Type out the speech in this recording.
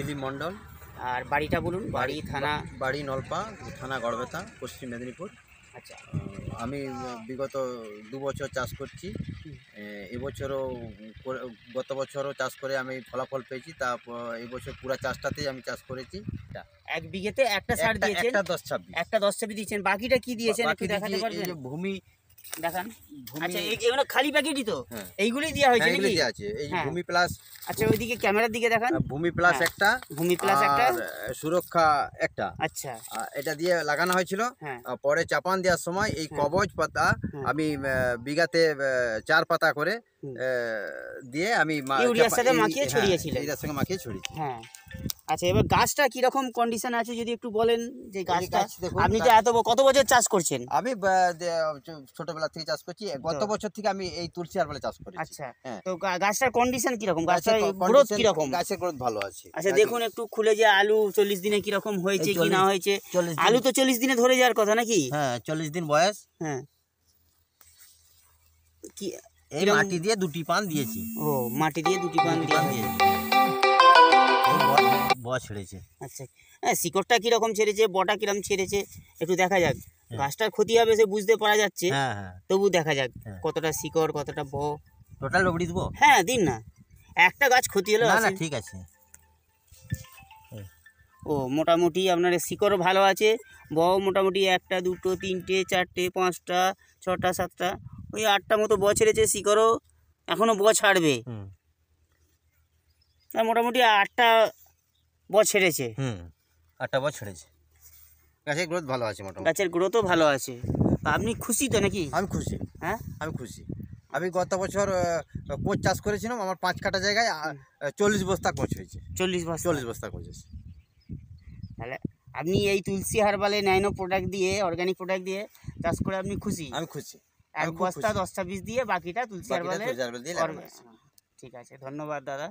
দিলীপ মণ্ডল। আর বাড়িটা বলুন। বাড়ি থানা? বাড়ি নলপা, থানা গড়বেতা, পশ্চিম মেদিনীপুর। আচ্ছা, আমি বিগত 2 বছর চাষ করছি। এবছরও গত বছরও চাষ করে আমি ফলাফল পেয়েছি। তা এবছর পুরো চাষটাতেই আমি চাষ করেছি। 1 বিঘেতে একটা সার দিয়েছেন? একটা 10-26। একটা 10-26 দিয়েছেন। বাকিটা কি দিয়েছেন একটু দেখাতে পারবেন? ভূমি দেখান। আচ্ছা, এগুলো খালি প্যাকেটই তো? হ্যাঁ, এইগুলোই দেওয়া হয়েছে নাকি? দেওয়া আছে। এই ভূমি প্লাস। আচ্ছা, ওইদিকে ক্যামেরার দিকে দেখান। ভূমি প্লাস একটা, ভূমি প্লাস একটা, সুরক্ষা একটা। আচ্ছা, এটা দিয়ে লাগানো হয়েছিল। পরে চাপান দেওয়ার সময় এই কবজ পাতা আমি বিঘাতে 4 পাতা করে দিয়ে আমি ইউরিয়ার সাথে মাখিয়ে ছড়িয়েছিলেন। এর সঙ্গে মাখিয়ে ছড়িয়েছি। হ্যাঁ। আচ্ছা, এবার গাছটা কিরকম কন্ডিশন আছে যদি একটু বলেন? যে গাছটা আপনি তো কত বছর চাষ করছেন? আমি ছোটবেলা থেকে চাষ করছি। গত বছর থেকে আমি এই তুলসী হারবালে চাষ করি। আচ্ছা, তো গাছটার কন্ডিশন কিরকম? গাছটার গ্রোথ কিরকম? গাছের গ্রোথ ভালো আছে। আচ্ছা, দেখুন একটু খুলে যে আলু 40 দিনে কিরকম হয়েছে কি না হয়েছে। আলু তো 40 দিনে ধরে যাওয়ার কথা নাকি? হ্যাঁ, 40 দিন বয়স। হ্যাঁ, কি এই মাটি দিয়ে 2টি পান দিয়েছি। ও, মাটি দিয়ে 2টি পান দিয়েছি। বড় ছেড়েছে। আচ্ছা, হ্যাঁ, শিকড়টা কিরকম ছেড়েছে, বটা কিরকম ছেড়েছে একটু দেখা যাক। গাছটার ক্ষতি হবে সে বুঝতে পারা যাচ্ছে। হ্যাঁ, তবু দেখা যাক কতটা শিকড়, কতটা টোটাল রবড়ি দেবো। হ্যাঁ, দিন না। একটা গাছ ক্ষতি হলো না, ঠিক আছে। ও, মোটামুটি আপনার শিকড়ও ভালো আছে, মোটামুটি 1টা 2টো 3টে 4টে 5টা 6টা 7টা ওই 8টা মতো ছেড়েছে। শিকড়ও এখনো ছাড়বে। মোটামুটি 8টা ছেড়েছে। 8টা ছেড়েছে। গাছের গ্রোথ ভালো আছে। মোটামুটি গাছের গ্রোথও ভালো আছে। আপনি খুশি তো নাকি? আমি খুশি। হ্যাঁ, আমি খুশি। আমি গত বছর কোচ চাষ করেছিলাম। আমার 5 কাঠা জায়গায় 40 বস্তা কোচ হয়েছে। 40 বস্তা কোচ হয়েছে। তাহলে আপনি এই তুলসী হারবালে ন্যানো প্রোডাক্ট দিয়ে, অর্গানিক প্রোডাক্ট দিয়ে চাষ করে আপনি খুশি? আমি খুশি। 1 বস্তা 10-26 দিয়ে বাকিটা তুলসী হারবালে। দিয়ে। ঠিক আছে, ধন্যবাদ দাদা।